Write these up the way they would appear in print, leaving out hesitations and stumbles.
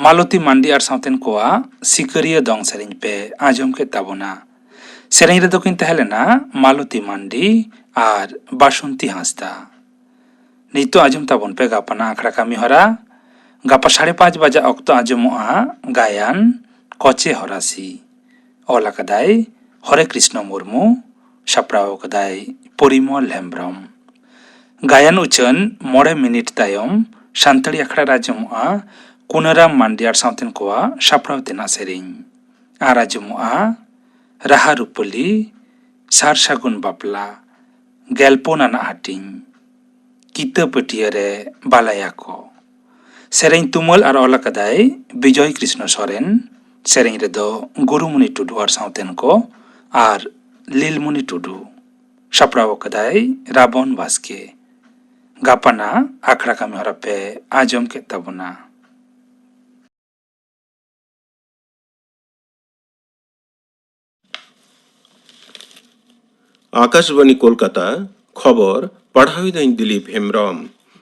मालती मांडी और सावतेन कोआ सिकरिया दंग सेरें पे आजम के ताबोना सेरें रे दोकिन तहलेना मालती मांडी और बासंती हांसदा नितो आजम ताबोन पे गापाना आखड़ा कामी हरा गापा 5:30 बजे अक्तो आजमोआ गायन कचे हरासी ओला कदाय हरे कृष्ण मुर्मू साप्राव कदाय परिमल हेम्ब्रम गायन उचन 9 मिनिट तायम सानताड़ी आखड़ा राजमोआ कुनाराम मांडियार सावतेन कोआ साप्राव तेना सेरें आर आजमोआ राहा रुपली सार सागुन बापला गेलपोन आना हाटिंग किता पटिया रे बालाया को सेरें तुमल और ओला कदाय विजय कृष्ण सोरेन सेरें रे दो गुरुमुनि टुडू और सावतेन को आर लीलमुनि टुडू साप्राव कदाय राबन बास्के गापाना आखड़ा कामी हरा पे आजम के ताबोना। आकाशवाणी कोलकाता खबर पढ़ाविदाइन दिलीप हेम्ब्रम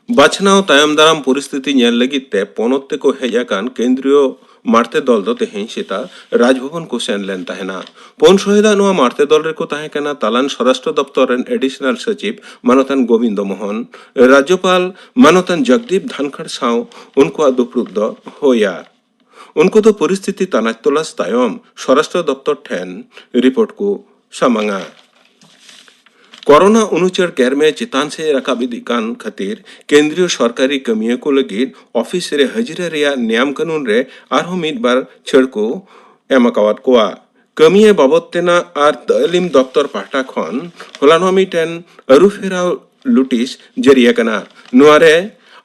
बाछनाव तायम दाराम परिस्थिति नेल लगित ते पोनत ते को हेजाकान केंद्रीय मारते दल दो तेहें सेता राजभवन को सेन लेन ताहेना पोन शहीदा नोआ मारते दल रे को ताहें केना तालान स्वराष्ट्र दप्तर रेन एडिशनल सचिव मानतन गोविंद मोहन राज्यपाल मानतन जगदीप धनखड़ साव उनको दुपरुक दो होया उनको तो परिस्थिति तानाच तोलास तायम स्वराष्ट्र दप्तर ठेन रिपोर्ट को सामांगा कोरोना अनुचर केर में चितान से रकाब इदी कान खातिर केंद्रीय सरकारी कमियों को लगित ऑफिस रे हजिरा रेया नियम कानून रे आरहो मिद बार छड़ को एमाकावात कोआ कमिये बाबत तेना आर तालीम दफ्तर पाहटा खन होलानो मिटेन अरुफेराव लुटिस जरिया कना नुआरे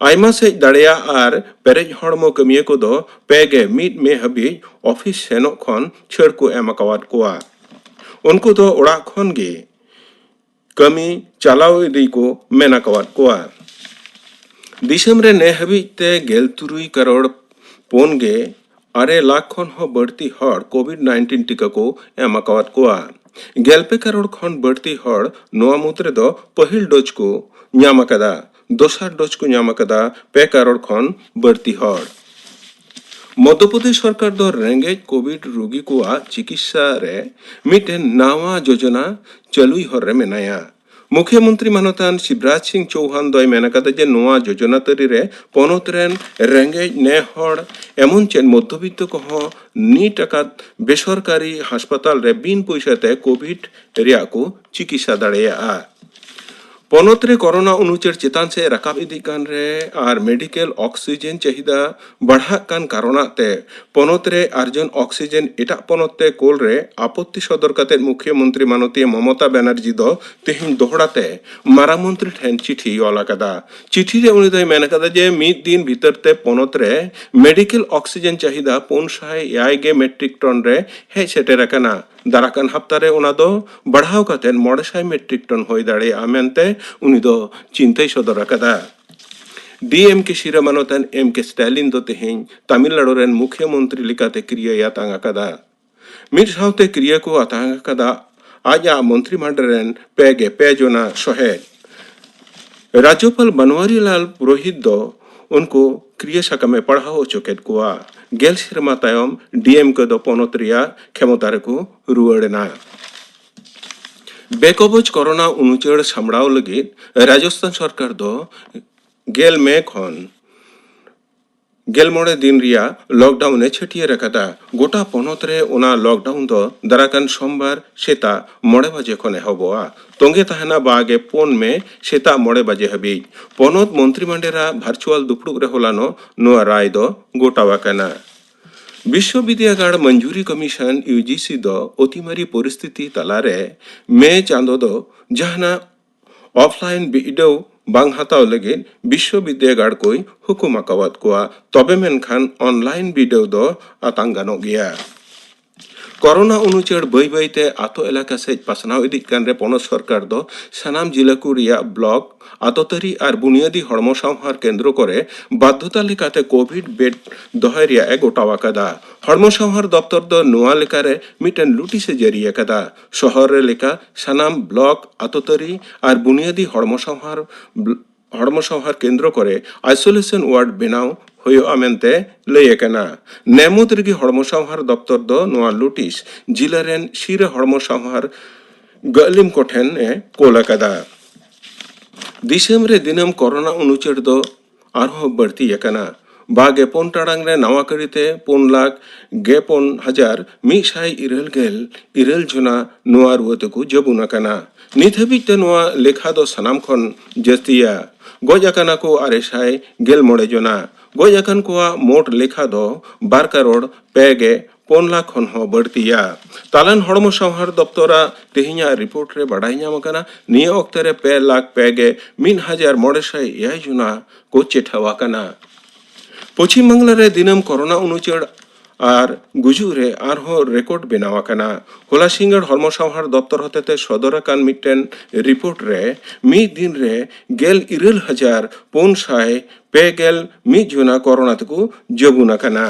आयमा से दाड़िया आर पेरेज हड़मो कमिये को दो पेगे मिद में हबी ऑफिस सेनो खन छड़ को एमाकावात कोआ उनको तो उड़ा खन गे कमी चालाव इदी को मेना कवात कोआ दिसम रे ने हबीते 13 करोड़ पोन गे 8 लाख खन हो बढ़ती हड़ कोविड-19 टीका को एमा कवात कोआ 11 करोड़ खन बढ़ती हड़ नोआ मुद्रे दो पहिल डोज को ᱧᱟᱢ ᱟᱠᱟᱫᱟ दोसर डोज को ᱧᱟᱢ ᱟᱠᱟᱫᱟ 2 करोड़ खन बढ़ती हड़ मध्य प्रदेश सरकार दो रेंगेज कोविड रोगी को चिकित्सा रे मिटेन नावा योजना चालुई हर रे मेनाया मुख्यमंत्री मानतान शिवराज सिंह चौहान दय मेनाकादा जे नोआ योजना तरी रे पोनत रेन रेंगेज ने हड़ एमन चेन मध्यबित्त को हो नी टाका बेसरकारी हासपाताल रे बिन पैसाते कोविड रिया को चिकित्सा दाड़ेया पोनत रे कोरोना अनुचर चितान से रकाब इदी कान रे आर मेडिकल ऑक्सीजन चाहिदा बढ़ा कान कारणते पोनत रे अर्जन ऑक्सीजन एटा पोनत ते कोल रे आपत्ति सदर काते मुख्यमंत्री माननीय ममता बनर्जी दो तेहिन दोहड़ाते मारा मंत्री ठेन चिठी ओला कदा चिठी रे उनी दय मेन कदा जे मिद दिन भीतर ते पोनत रे मेडिकल ऑक्सीजन चाहिदा 500 मेट्रिक टन रे हे सेटेर कना दाराकान हफ्तारे उना दो बढ़ाव काते 900 मेट्रिक टन होई दाड़े आमेनते उनी दो चिंताई सदर कदा डीएम के शिरा मानतन एम के स्टालिन दो तेहें तमिलनाडु रेन मुख्यमंत्री लिकाते क्रिया या तांगा कदा मिड सावते क्रिया को आतांगा कदा आज मंत्रिमंडल रेन पेगे पेजोना सोहेद राज्यपाल बनवारी लाल पुरोहित दो उनको क्रिया शाखा में पढ़ाओ चोकेट कोआ गेल सिरमा तायम डीएम को दो पोनत रिया क्षमता को रुआड़ना बेकबज कोरोना अनुचर सामड़ाव लगित राजस्थान सरकार दो गेल में खन गेल मोड़े दिन रिया लॉकडाउन ने छटिए रखा गोटा पोनत रे उना लॉकडाउन दो दराकान सोमवार सेता 9 बजे खने हबोआ तोंगे तहना बागे पोन में सेता 9 बजे हबी पोनत मंत्रिमंडल भार्चुअल दुपड़ुक रे होलानो नुआ राय दो गोटावा कना विश्वविद्यालय मंजूरी कमीशन यूजीसी दो अतिमारी परिस्थिति तलारे मे चांदो दो जहाना ऑफलाइन बिडो बांग हाताव लगे विश्वविद्यालय कोई हुकुम आकावत कोआ तबे मेनखान ऑनलाइन बिडो दो आतांगानो गया कोरोना अनुचर बई बईते आतो एलाका से पासनाव इदी कान रे पोनत सरकार दो सानाम जिला को रिया ब्लॉक आतोतरी और बुनियादी हड़मो संहार केंद्र करे बाध्यता लेकाते कोविड बेड दोहय रिया ए गोटावा कदा हड़मो संहार दफ्तर दो नुआ लेकारे मिटन लुटी से जरिया कदा शहर रे लेका सानाम ब्लॉक आतोतरी और बुनियादी हड़मो संहार हड़मो संहार केंद्र करे आइसोलेशन वार्ड बनाव हुआ मेनते लय कना नेमुत रेगी हड़मो संहार दफ्तर दो नोआ लुटिस जिला रेन शिरा हड़मो संहार गलिम कोठेन ए कोल कदा दिसम रे दिनम कोरोना उनुचेड़ दो आरहो बढ़ती यकना बागे पोन टाड़ांग रे नवा कड़ीते 5,54,100 मिसाई इरल जना नोआ रुवते को जबुना कना नित हबिते नोआ लेखा दो सनाम खन जस्तिया गज आकाना को 6,46 जना गज आकान को मोट लेखा दो 12 करोड़ 5 लाख खन हो बढ़तिया तालान हड़मो संहार दफ्तरा तेहिया रिपोर्ट रे बाडाई नाम कना निया ओक्ते रे 5,05,1,900 जना को चेठावा कना पश्चिम बांगला रे दिनम कोरोना उनुचेड़ और गुजु रे आरहो रेकर्ड बनावा कना होला सिंगड़ हड़मो संहार दफ्तर होते सदर कान मिटेन रिपोर्ट रे मी दिन रे 11,591 जना कोरोना तको जबुना कना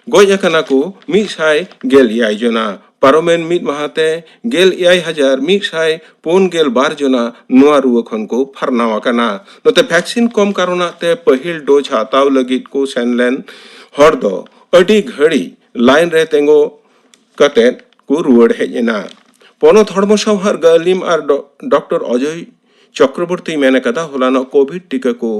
गज आकाना को 1,100 जना पारोमेन मिट माहाते 11,152 जना नोआ रुआ खन को फरनावा कना नोते वैक्सीन कम कारोना ते पहिल डोज हाताव लगित को सेनलेन हर दो अडी घड़ी लाइन रे तेंगो कते को रुवड़ हेजना पोनत हड़मो संहार गलिम और डॉक्टर अजय चक्रवर्ती मेने कदा होलानो कोविड टीका को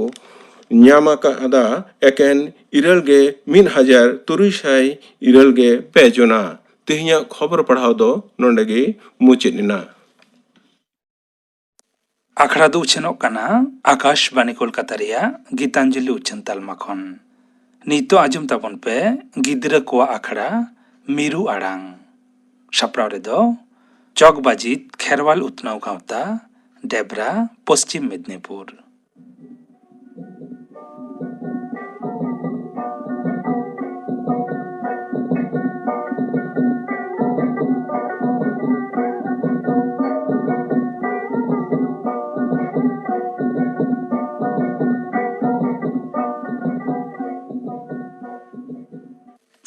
न्यामा कादा एकेन 1,3,300 जना तेहिया खबर पढ़ाव दो नोंडेगे मुचिना आखड़ा दो उछनों कना आकाशवाणी कोलकाता रिया गीतांजलि उछन तालमा खन नीतो आजम ताबन पे गिद्रा को आखड़ा मीरू आड़ांग सापड़ाव रे दो चौकबाजित खेरवाल उतनाव गावता डेबरा पश्चिम मेदिनीपुर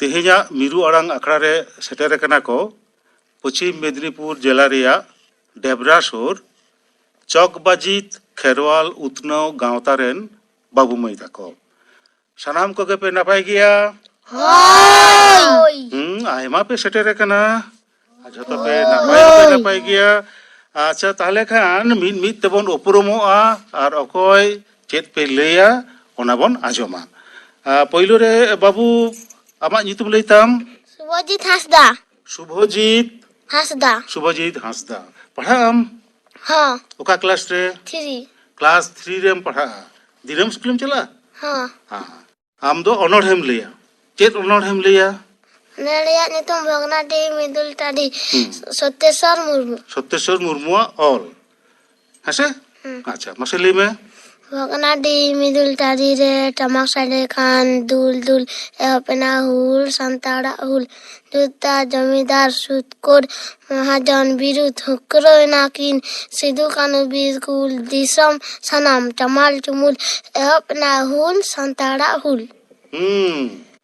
तेहेजा मीरू आड़ांग अखड़ा रे सेटेर कना को पश्चिम मेदिनीपुर जिला रिया डेबरा सुर चौकबाजित खेरवाल उतनाव गावता रेन बाबू माई ताको सानाम को पे नपाय गया आयमा पे सेटेर कना जतो पे नपाय गया अच्छा ताहले खान मिन मित तेबन उपरुमोआ और अकोय चेत पे लैया ओना बन आजमा पहिलो रे बाबू आमा नितुम लैताम शुभजीत हांसदा शुभजीत हांसदा पढ़ाम हाँ ओका क्लास रे 3 क्लास 3 रेम पढ़ा दिनम स्कूल में चला हाँ हाँ आम दो अनोढ़ेम लिया चेत अनोढ़ेम लिया नेलिया नितुम भगनाडी मिदुल टाडी सत्येश्वर मुर्मू ऑल हसे अच्छा मसली में भगनाडी मिदुल टाडी रे टमाक साइडे खान दुल दुल एहपना हुल संताड़ा हुल जुता जमींदार सुतकोर महाजन बिरुद हुक्रो नाकिन सिद्धू कानु बिरकुल दिसम सनम टमाल चुमुल एहपना हुल संताड़ा हुल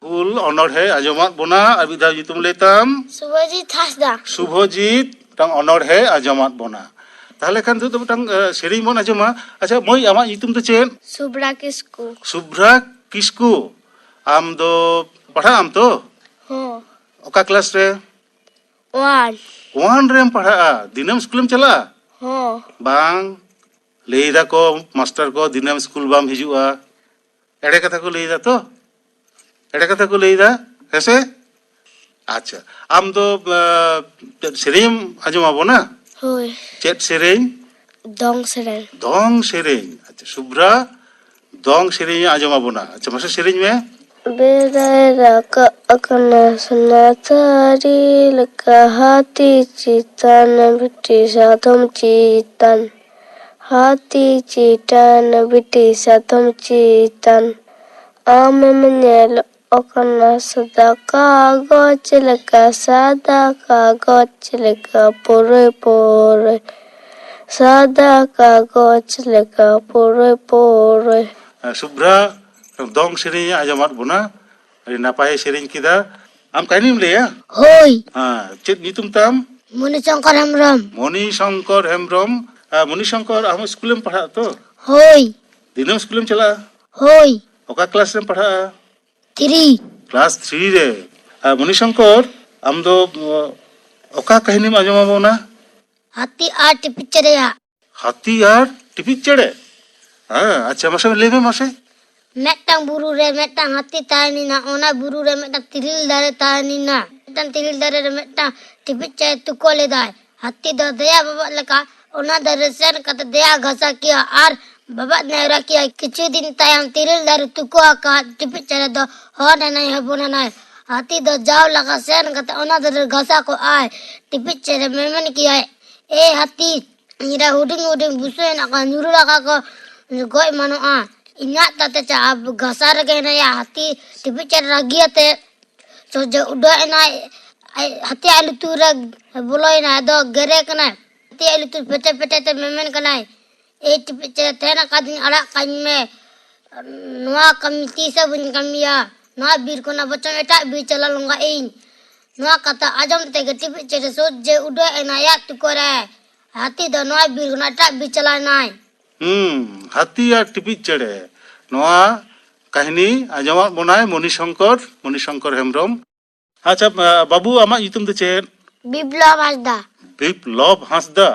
हुल ऑनर है आजमात बोना अबिदा जी तुम लेताम शुभजीत टंग ऑनर है आजमात बोना ताहले खान तो टंग सेरिंग बोन आजमा अच्छा मोई आमा इतुम तो चेन शुभ्रा किस्कू आम दो पढ़ा आम तो हो ओका क्लास रे 1 रेम पढ़ा दिनम स्कूल में चला हो बांग लेदा को मास्टर को दिनम स्कूल बाम हिजुआ एड़े कथा को लेदा तो एड़े कथा को लेदा ऐसे अच्छा आम तो सेरिंग आजमा बोना होय चेत सेरें दंग सेरें अच्छा शुभ्रा दंग सेरें आजमा बोना अच्छा मसे सेरें में बेरा का अकना सुनातारी लका हाथी चितन बिटी साथम चितन हाथी चितन बिटी साथम चितन आम मनेल अकना सदा कागज लका सादा कागज लका पोरे पोरे सादा कागज लका पोरे पोरे शुभ्रा दंग सेरें आजमात बोना अरे नापाय सेरें किदा आम काहिनीम लेया होय हाँ चेत नितुम ताम मणिशंकर हेम्ब्रम मणिशंकर हम स्कूल में पढ़ा तो Hoi. दिनम स्कूल में चला Hoi. ओका क्लास में पढ़ा 3. क्लास 3 रे मणिशंकर आम दो ओका कहानी में आजमा बोना Hati art picture ya. हाथी यार टिपी चढ़े हाँ अच्छा मासे ले में मासे Metang buru re metang hati tani na ona buru re metang tiril dare tani na. Metang tiril dare re metang picture tu kole dai. Hati do daya baba leka ona dare sen kata daya ghasa kiya ar baba naira kiya kichu din tayam tiril dare tu ko ka picture do hona nai habona nai. Hati do jao laka sen kata ona dare ghasa ko ai picture memen kiya e hati ira huding busu na ka nyuru laka ko goi mano a. Ingat tata cha ab gasar ke na ya hati tipi cer ragi ate so je udah na hati alu turag boloi na do gere kana hati alu tur pete te memen kana e tipi cer te na kadin ala kan me noa kamiti sa bun kamia noa bir ko na bacang eta bir chala longa ein noa kata ajam te ke tipi cer so je udah na ya tu kore hati do noa bir ko na ta bir chala nai हाथी यार टिपी चढ़े नोआ कहानी आजमा बनाए मणिशंकर हेम्ब्रम अच्छा बाबू आमा युतुम दे चेन Biblop Hasda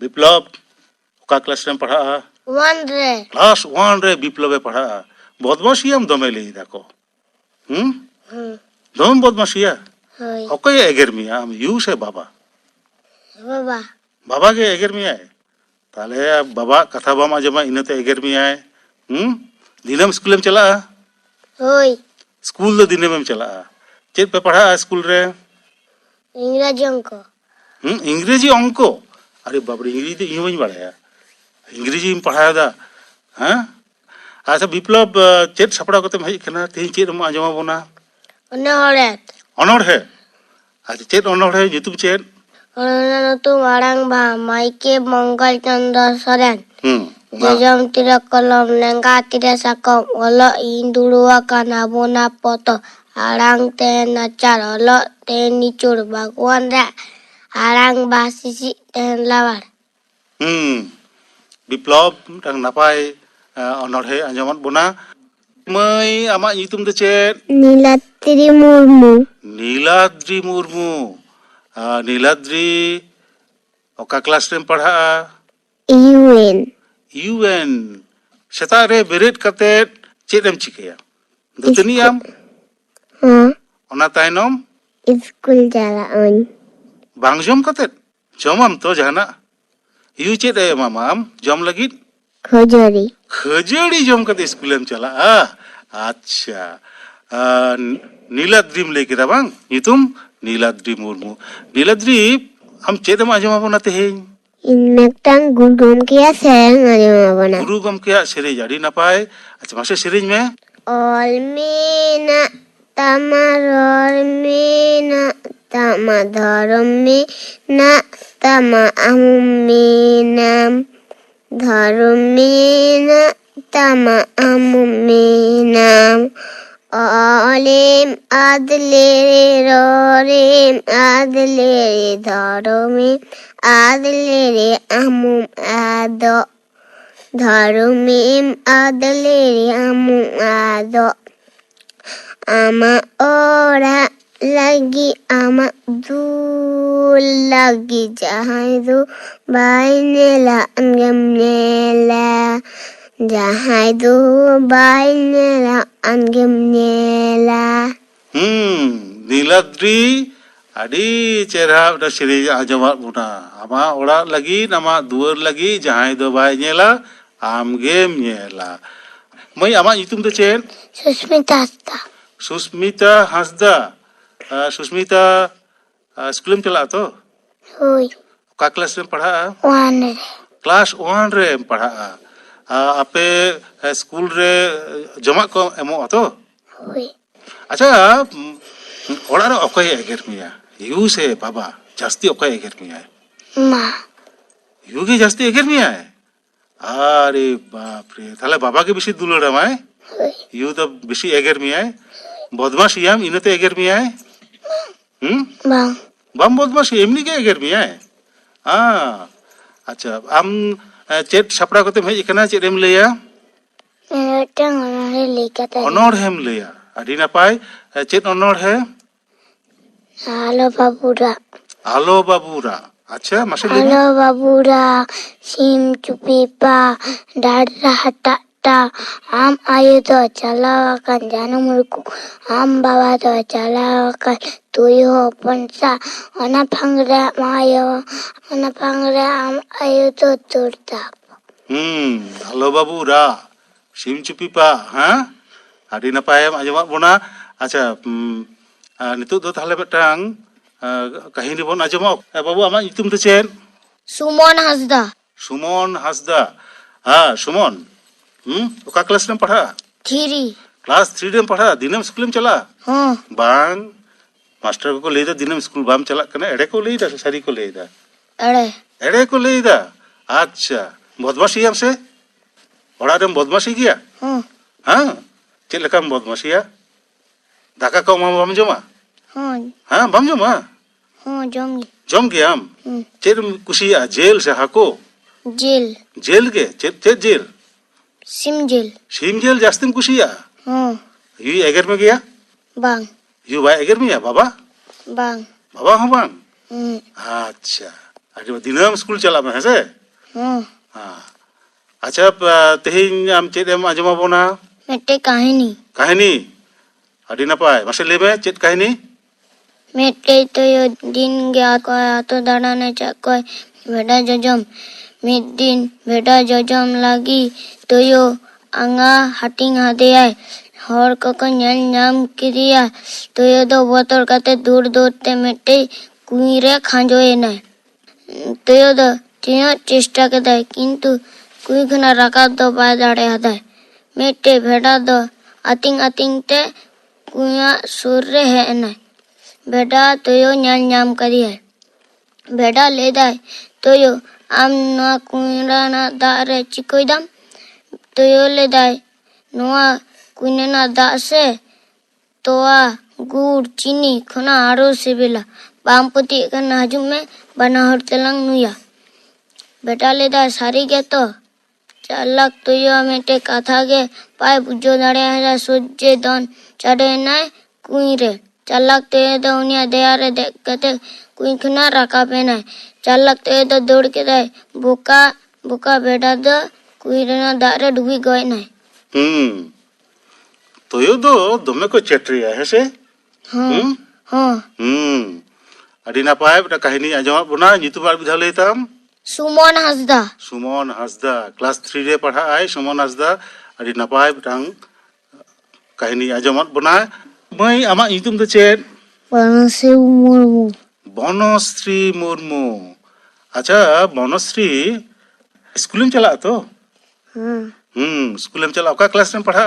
विप्लव ओका क्लास में पढ़ा 1 re क्लास 1 रे विप्लव पढ़ा बदमाशियाम दमे ले दाको दम बदमाशिया Hoi. ओके एगर मिया हम यू से बाबा Baba. बाबा के एगर मिया ताले बाबा कथा बाम आजमा इनते एगर मिया दिनम स्कूल में चला Hoi. स्कूल दो दिने में चला चेत पे पढ़ा स्कूल रे Ingraji angko. इंग्रेजी अंको अरे बाप रे इंग्रेजी यूं ही पढ़ाया इंग्रेजी में पढ़ाया था हाँ अच्छा विप्लव चेत सपड़ा को तुम है कितना तीन चेत हम आजमा बोना Onoret. ऑनर है अच्छा चेत ऑनर है युतुम चेत Ono tu marang ba Maike Monggal Chandra Soren. Jajam tira kolom lengka tira sakom olo indulua kana bona poto arang te nacar olo te nicur baguan ra arang ba sisi ten lawar. विप्लव रंग नपाय honour है आजमा बोना मई आमा युतुम दे चेत Nilatri Murmu. Niladri Murmu Niladri ओका class में पढ़ा UN. यूएन सेता रे बेरेट कते चेत एम चिकया दतनी आम ओना तायनम School jalan. बांग जम कते जमम तो जहाना यू चेत ए मामाम जम लगित Khojori. खजड़ी जम कते स्कूल में चला अच्छा नीलाद्री में लेके बांग नितुम नीलाद्री मुर्मू नीलाद्री हम चेत में आजमा बनाते हैं In Mektang gulgum kia serang aja mana. गुरु गम के सेरेज अड़ी नपाय अच्छा मासे सेरेज में Olmena tamarormena tamadharmena tamamumenam dharmena tamamumenam Olim adlere rorim adlere dharmem adlere amum ado Dharmem adlere amum ado ama ora lagi ama dul lagi jahai du bainela angemnela jahai du bainela angemnela Niladri अड़ी चेहरा उड़ा सेरेज आजमा बुना आमा ओड़ा लगी नामा दुआर लगी जहां दो बाय नेला आमगेम नेला मई आमा युतुम दे चेन Susmita Asta Susmita Hansda Susmita school में चला तो Hoi का क्लास में पढ़ा Wane क्लास 1 रे पढ़ा आपे स्कूल रे जमा को एमो तो Hoi अच्छा ओड़ा रे ओकय एगर मिया यू से बाबा जास्ती ओकय एगर मिया Ma यू के जास्ती एगर मिया अरे बाप रे थाले बाबा के बेसी दुलड़ माय Hoi यू तो बेसी एगर मिया बदमाश याम इनते एगर मिया Bang बम बदमाश एमनी के एगर मिया अच्छा आम चेत सापड़ा कते हेज कना चेत एम लैया मिदुलटांग ओनोरे लई कते अनोढ़हेम लैया आदि नापाय चेत अनोढ़े आलो बाबूरा आलो बाबूरा अच्छा मासे लैमे आलो बाबूरा सिम चुपिपा डाडरा हटाटा आम आयु तो चलावाkan janum ruku am bawa तो चलावाkan tuyo ponsa ona phangre mayo ona phangre am ayu तो turta आलो बाबूरा सिम चुपिपा हाँ आदि नापाय आजमा बोना अच्छा नितु दो ताहले मिदटांग काहिनी बोन आजमा बाबू आमा nyutum do chain Sumon Hasda सुमन हासदा हाँ सुमन ओका क्लास रेम पढ़ा Thiri क्लास 3 रेम पढ़ा दिनम स्कूल में चला हाँ बांग मास्टर को लेदा दिनम स्कूल बाम चला कना एड़े को लेदा सारी को लेदा अरे एड़े को लेदा अच्छा बदमाशी हमसे ओड़ा रेम बदमाशी किया हाँ चेक लका बदमाशिया दाका को बाम जमा हाँ हाँ बाम जमा हाँ जमी जम गया हम चेक कुशिया जेल से हाको जेल जेल के चेक जेल सिम जेल सीम जेल जास्तिम कुशिया हाँ यू एगर में गया बांग यू भाई एगर में या बाबा बांग बाबा हाँ बांग अच्छा अरे दिनम स्कूल चला में है से हाँ हाँ अच्छा तेहिन आम चेत एम आजमा बोना मेटे कहानी कहानी अड़ी नपाय मासे लेबे चेत कहानी मेटे तो यो दिन गया कोई तो दाड़ाने चाकोय बेटा जजम मिड दिन बेटा जजम लगी तो यो आंगा हटिंग हादे आए हर को nyal nyam किरिया तो यो दो बोतल कते दूर दूर ते मेटे कुईरे खांजोए ना तो यो दो तीनों चेष्टा करता है किंतु कुई खना रखा दो बाय दाड़े आता है मेटे बेटा दो अतिंग अतिंग ते कुया सूर्य है ना बेटा तो यो nyal nyam करी है बेटा ले दाए तो यो आम नवा कुईरा ना दारे चिकोई दाम तो यो ले दाए नवा कुईने ना दा से तोआ गुड़ चीनी खुना आरो से बेला बामपति का नाजुम में बना हर तेलंग नुया बेटा ले दाए सारी के तो चालक तो यो मेटे कथा के पाए बुझो दाड़े है सोचे दन चढ़े ना कुईरे चालक तो ये तो उन्हें दया रे देख के कुई खुना रखा पेना चालक तो ये तो दौड़ के दाए बुका बुका बेटा दो कुईरे ना दारे डूबी गए ना तो यो दो दमे को चेट्रिया है से हाँ हाँ अड़ी नपाय बेटा कहानी आजमा बोना nyutum बार बिधा लेताम सुमन हसदा सुमन हासदा क्लास 3 रे पढ़ा आए सुमन हासदा अड़ी नपाय बेटांग कहानी आजमा बोना मई आमा nyutum दो चेन बनसे मुर्मू बनश्री मुर्मू अच्छा बनश्री स्कूल में चला तो स्कूल में चला ओका क्लास में पढ़ा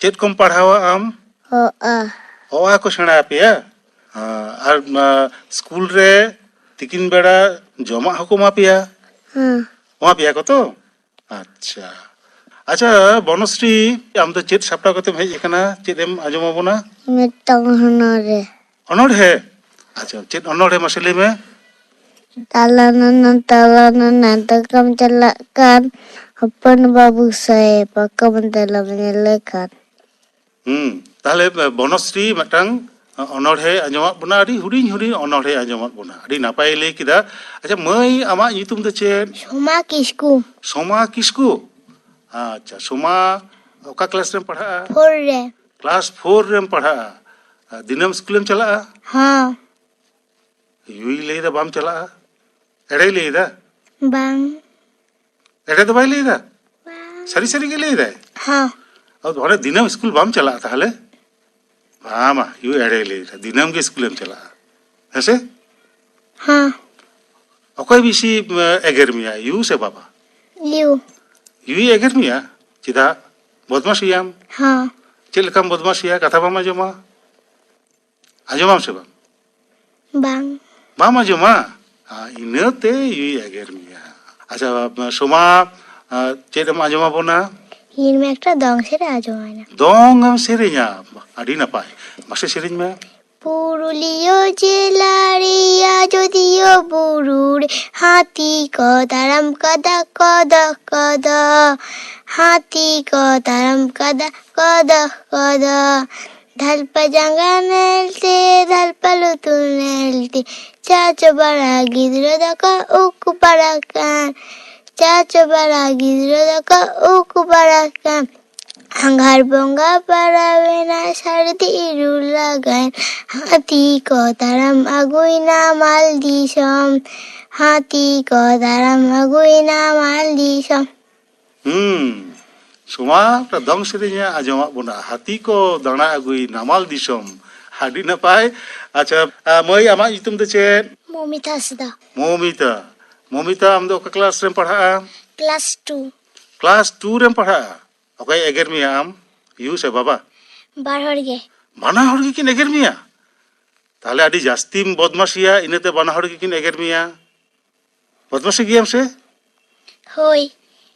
चेत कम पढ़ावा आम ओ को सेणा पेया और स्कूल रे तिकिन बेड़ा जमा हको मा पेया वहाँ पेया को तो अच्छा अच्छा बनश्री आम तो चेत सापड़ा कते हेज कना चेत एम आजमा बोना मिटंग हनरे अनोढ़े अच्छा चेत अनोढ़े मसले में तालाना तकम चलाkan अपन बाबू साहेब पक्कम तेला मेलेkan ताहले बनश्री मटांग अनोढ़े आजमा बोना अड़ी हुडिंग हुडिंग अनोढ़े आजमा बोना अड़ी नापाय ले किदा अच्छा मई आमा nyutum दो चेत सोमा किस्कू सोमा किस्कू अच्छा सोमा ओका क्लास में पढ़ा 4 रे क्लास 4 रेम पढ़ा दिनम स्कूल में चला हाँ युई ले दा बाम चला एड़े ले दा बांग एड़े तो बाय ले दा सरी सरी के ले दा हाँ और थोड़े दिनम स्कूल बाम चला ताहले बामा यू एड़े ले दा दिनम के स्कूल में चला ऐसे हाँ ओकोय बिसी एगर मिया यू से बाबा लियो युई एगर मिया चिदा बदमाशियाम हाँ चेक लकाम बदमाशिया कथा बाम आजमा आजमाम से बांग बाम आजमा इनते युई एगर मिया अच्छा सोमा चेक एम आजमा बोना इन में एक दंग से राजो आना दong am serinya adi napai masih serinya Purulia জেলারিয়া যদিও বুরুর হাতি কদারাম কাদা কদা কদা হাতি কদারাম কাদা কদা কদা ধালপা জাঙ্গা নেলতে ধালপা লুতুল নেলতে চাচো বাড়া গিদ্র দকা উকু পাড়াকান চাচো বাড়া গিদ্র দকা উকু পাড়াকান Anggar bongga para wena sardi irulagan hati ko taram agui namal disom hati ko taram agui namal disom. Semua dong serinya ajamak bunda hati ko dana agui namal disom hadi napai. Acha moi amak nyutum tu chet Momita Sida. Momita amdo ke kelas rem padha Class 2. kelas 2 rem padha oke eger mi am yu se baba Barhorge. bana hor gi kin eger miya tahle adi jastim bodmasiya inete bana hor gi kin eger miya bodmasi giam se Hoi.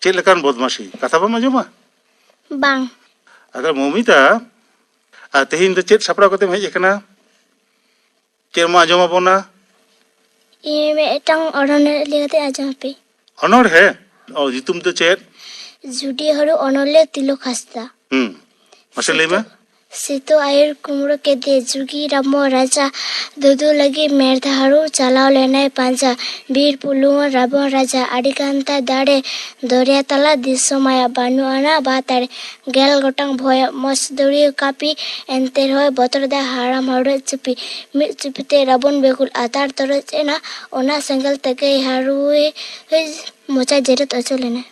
chet lekan bodmasi katha bam ajoma Bang. agar Momita tehin do chet sapra kote hej ekana chet ma ajoma bona Ini etang orang lihat aja pe. honor he o jitum to chet Judi haru onole tilo khasta. mase lema Sito air kumro ke de jugi ramo raja dudu lagi merda haru chalao lenai panza bir pulungan rabo raja adikanta dade doria tala disomaya banu ana batare gel gotang bhoya mos dori kapi enter hoy botor da haram haru chupi mi chupite rabon bekul atar toro chena ona sengel teke haru mocha jeret acholene.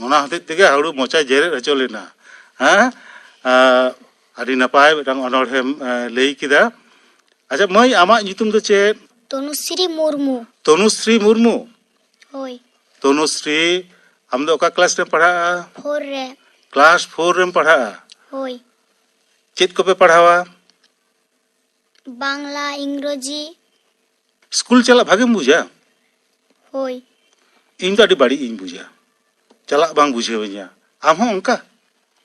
ona hati tege haru mocha jere acholena ha adi napai betang honor hem lei kida acha moi amak nyutum do chet Tonusri Murmu. Tonusri Murmu Hoi. Tonusri am do ka kelas rem padha Horre. kelas 4 rem padha Hoi. chet ko pe padhawa Bangla Ingroji. school chala bhagem buja Hoi. ᱤᱧ ᱫᱚ ᱟᱹᱰᱤ ᱵᱟᱹᱲᱤᱡ ᱤᱧ ᱵᱩᱡᱟ ᱪᱟᱞᱟᱜ ᱵᱟᱝ ᱵᱩᱡᱷᱟᱹᱣᱤᱧᱟ ᱟᱢ ᱦᱚᱸ ᱚᱱᱠᱟ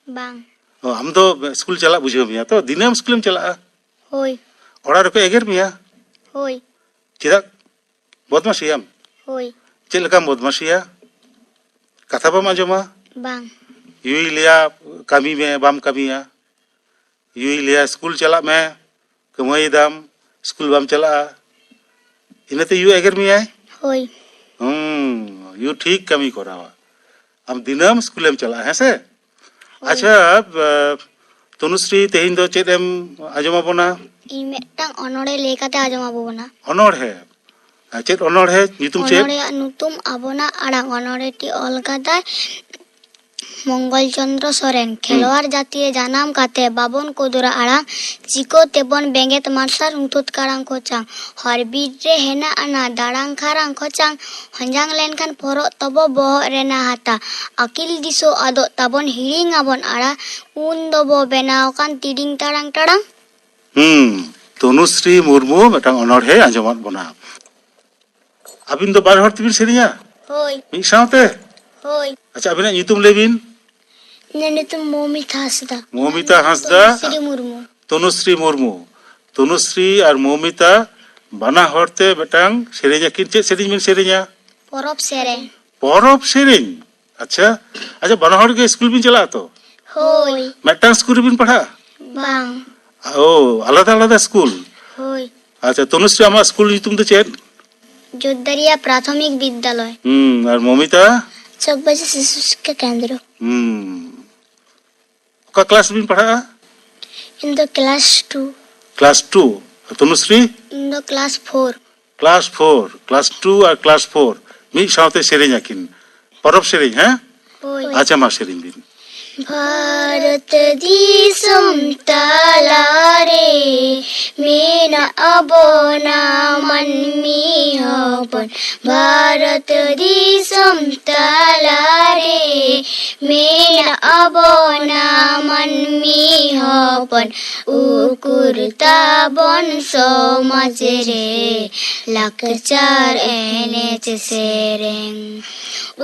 Bang. ᱟᱢ ᱫᱚ ᱥᱠᱩᱞ ᱪᱟᱞᱟᱜ ᱵᱩᱡᱷᱟᱹᱣ ᱢᱮᱭᱟ ᱛᱚ ᱫᱤᱱᱟᱹᱢ ᱥᱠᱩᱞᱮᱢ ᱪᱟᱞᱟᱜᱼᱟ Hoi. ᱚᱲᱟᱜ ᱨᱮᱯᱮ ᱮᱜᱮᱨ ᱢᱮᱭᱟ Hoi. ᱪᱮᱫᱟᱜ ᱵᱚᱫᱢᱟᱥᱤᱭᱟᱢ Hoi. ᱪᱮᱫ ᱞᱮᱠᱟᱢ ᱵᱚᱫᱢᱟᱥᱤᱭᱟ ᱠᱟᱛᱷᱟ ᱵᱟᱢ ᱟᱸᱡᱚᱢᱟ Bang. ᱭᱩᱭ ᱞᱟᱹᱭᱟ ᱠᱟᱹᱢᱤ ᱢᱮ ᱵᱟᱢ ᱠᱟᱹᱢᱤᱭᱟ ᱭᱩᱭ ᱞᱟᱹᱭᱟ ᱥᱠᱩᱞ ᱪᱟᱞᱟᱜ ᱢᱮ ᱠᱟᱹᱢᱟᱹᱭᱮᱫᱟᱢ ᱥᱠᱩᱞ ᱵᱟᱢ ᱪᱟᱞᱟᱜᱼᱟ ᱤᱱᱟᱹᱛᱮ ᱭᱩ ᱮᱜᱮᱨ ᱢᱮᱭᱟᱭ Hoi. ᱭᱩ ᱴᱷᱤᱠ ᱠᱟᱹᱢᱤ ᱠᱚᱨᱟᱣᱟ ᱟᱢ ᱫᱤᱱᱟᱹᱢ ᱥᱠᱩᱞᱮᱢ ᱪᱟᱞᱟᱜᱼᱟ ᱦᱮᱸᱥᱮ ᱟᱪᱪᱷᱟ ᱛᱚᱱᱩᱥᱨᱤ ᱛᱮᱦᱮᱧ ᱫᱚ ᱪᱮᱫ ᱮᱢ ᱟᱸᱡᱚᱢ ᱟᱵᱚᱱᱟ ᱤᱧ ᱢᱤᱫᱴᱟᱝ ᱚᱱᱚᱬᱦᱮ ᱞᱟᱹᱭ ᱠᱟᱛᱮ ᱟᱸᱡᱚᱢ ᱟᱵᱚᱱᱟ ᱚᱱᱚᱬᱦᱮ ᱪᱮᱫ ᱚᱱᱚᱬᱦᱮ ᱧᱩᱛᱩᱢ ᱪᱮᱫ ᱚᱱᱚᱬᱦᱮᱭᱟᱜ ᱧᱩᱛᱩᱢ ᱟᱵᱚᱱᱟᱜ ᱟᱲᱟᱝ ᱚᱱᱚᱬᱦᱮᱴᱤ ᱚᱞ ᱠᱟᱫᱟᱭ ᱢᱚᱝᱜᱚᱞ ᱪᱚᱱᱫᱨᱚ ᱥᱚᱨᱮᱱ ᱠᱷᱮᱞᱣᱟᱲ ᱡᱟᱹᱛᱤ ᱡᱟᱱᱟᱢ ᱠᱟᱛᱮ ᱵᱟᱵᱚᱱ ᱠᱩᱫᱩᱨᱟ ᱟᱲᱟᱝ ᱪᱤᱠᱟᱹ ᱛᱮᱵᱚᱱ ᱵᱮᱸᱜᱮᱫ ᱢᱟᱨᱥᱟᱞ ᱩᱛᱩᱫ ᱠᱟᱲᱟᱝ ᱠᱚᱪᱟᱝ ᱦᱚᱨ ᱵᱤᱨ ᱨᱮ ᱦᱮᱱᱟᱜ ᱟᱱᱟ ᱫᱟᱲᱟᱝ ᱠᱷᱟᱨᱟᱝ ᱠᱚᱪᱟᱝ ᱦᱚᱧᱡᱟᱝ ᱞᱮᱱᱠᱷᱟᱱ ᱯᱚᱨᱚᱜ ᱛᱚᱵᱚ ᱵᱚᱦᱚᱜ ᱨᱮᱱᱟᱜ ᱦᱟᱛᱟ ᱟᱹᱠᱤᱞ ᱫᱤᱥᱟᱹ ᱟᱫᱚᱜ ᱛᱟᱵᱚᱱ ᱦᱤᱲᱤᱧ ᱟᱵᱚᱱ ᱟᱲᱟᱝ ᱩᱱ ᱫᱚᱵᱚ ᱵᱮᱱᱟᱣ ᱠᱟᱱ ᱛᱤᱰᱤᱝ ᱛᱟᱲᱟᱝ ᱴᱟᱲᱟᱝ ᱛᱚᱱᱩᱥᱨᱤ ᱢᱩᱨᱢᱩ ᱢᱤᱫᱴᱟᱝ ᱚᱱᱚᱬᱦᱮ ᱟᱸᱡᱚᱢᱟᱫ ᱵᱚᱱᱟ ᱟᱹᱵᱤᱱ ᱫᱚ ᱵᱟᱨ ᱦᱚᱲ ᱛᱮᱵᱤᱱ ᱥᱮᱨᱮᱧᱟ ᱦᱳᱭ ᱢᱤᱫ ᱥᱟᱶᱛᱮ ᱦᱳᱭ ᱟᱪᱪᱷᱟ ᱟᱹᱵᱤᱱᱟᱜ ᱧᱩᱛᱩᱢ ᱞᱟᱹᱭ ᱵᱤᱱ ᱤᱧᱟᱹᱜ ᱧᱩᱛᱩᱢ ᱢᱚᱢᱤᱛᱟ ᱦᱟᱸᱥᱫᱟ ᱢᱚᱢᱤᱛᱟ ᱦᱟᱸᱥᱫᱟ ᱥᱨᱤ ᱢᱩᱨᱢᱩ ᱛᱚᱱᱩᱥᱨᱤ ᱢᱩᱨᱢᱩ ᱛᱚᱱᱩᱥᱨᱤ ᱟᱨ ᱢᱚᱢᱤতা ᱵᱟᱱᱟ ᱦᱚᱲᱛᱮ ᱢᱤᱫᱴᱟᱝ ᱥᱮᱨᱮᱧ ᱟᱹᱠᱤᱱ ᱪᱮᱫ ᱥᱮᱨᱮᱧ ᱵᱤᱱ ᱥᱮᱨᱮᱧᱟ ᱯᱚᱨᱚᱵᱽ ᱥᱮᱨᱮᱧ ᱯᱚᱨᱚᱵᱽ ᱥᱮᱨᱮᱧ ᱟᱪᱪᱷᱟ ᱵᱟᱱᱟ ᱦᱚᱲ ᱜᱮ ᱥᱠᱩᱞ ᱵᱤᱱ ᱪᱟᱞᱟᱜᱼᱟ ᱛᱚ ᱦᱳᱭ ᱢᱤᱫᱴᱟᱝ ᱥᱠᱩᱞ ᱨᱮᱵᱤᱱ ᱯᱟᱲᱦᱟᱜᱼᱟ ᱵᱟᱝ আলাদা আলাদা স্কুল ᱦᱳᱭ আচ্ছা তনুশ্রী আমার স্কুল nyutum তো চেত যোদ্ধারিয়া প্রাথমিক বিদ্যালয় আর মমিতা চকবাজার শিশু শিক্ষা কেন্দ্র ᱚᱠᱟ ক্লাস বিন পড়া ᱤᱧ ᱫᱚ ক্লাস 2 ক্লাস 2 তনুশ্রী ᱤᱧ ᱫᱚ ক্লাস 4 ক্লাস 2 আর ক্লাস 4 মিল সাথে সেরেñ আকিন পরব সেরেñ হ্যাঁ ᱦᱳᱭ আচ্ছা মা সেরেñ বিন भारत दिसम तालारे मेना अबोना मनमी हबन भारत दिसम तालारे मेना abona manmi hopon ukur tabon somaj re lakchar enech sereng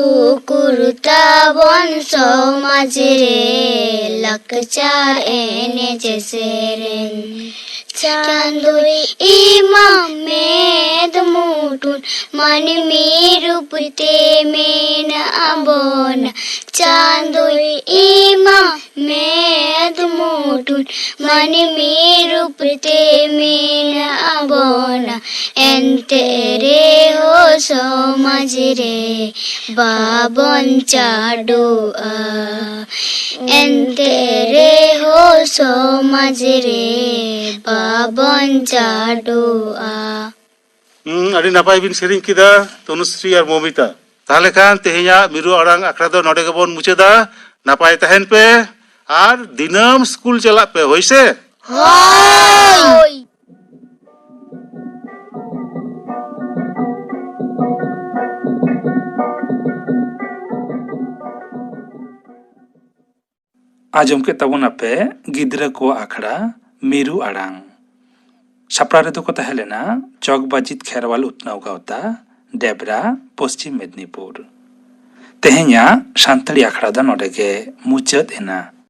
ukur tabon somaj re lakchar enech sereng Chandoi imam med mutun manmi rupte mena abona Chandoi imam med mutun manmi rupte mena abona entere ho somaj re babon chadoa entere ho somaj re babon chadoa ᱟᱹᱰᱤ ᱱᱟᱯᱟᱭ ᱵᱤᱱ ᱥᱮᱨᱮᱧ ᱠᱮᱫᱟ ᱛᱚᱱᱩᱥᱨᱤ ᱟᱨ ᱢᱚᱢᱤতা ᱛᱟᱦᱞᱮ ᱠᱷᱟᱱ ᱛᱮᱦᱮᱧᱟᱜ ᱢᱤᱨᱩ ᱟᱲᱟᱝ ᱟᱠᱷᱲᱟ ᱫᱚ ᱱᱚᱰᱮ ᱜᱮᱵᱚᱱ ᱢᱩᱪᱟᱹᱫᱟ ᱱᱟᱯᱟᱭ ᱛᱟᱦᱮᱱ ᱯᱮ ᱟᱨ ᱫᱤᱱᱟᱹᱢ ᱥᱠᱩᱞ ᱪᱟᱞᱟᱜ ᱯᱮ ᱦᱳᱭᱥᱮ Hoy! आजम के तबना पे गिद्रा को आखड़ा मीरू आड़ांग सापड़ा रे को तहलेना चौकबाजित खेरवाल उतनाव गावता डेबरा पश्चिम मेदिनीपुर तेहेኛ शांतड़ी आखड़ा दा नोडे के मुचाद एना।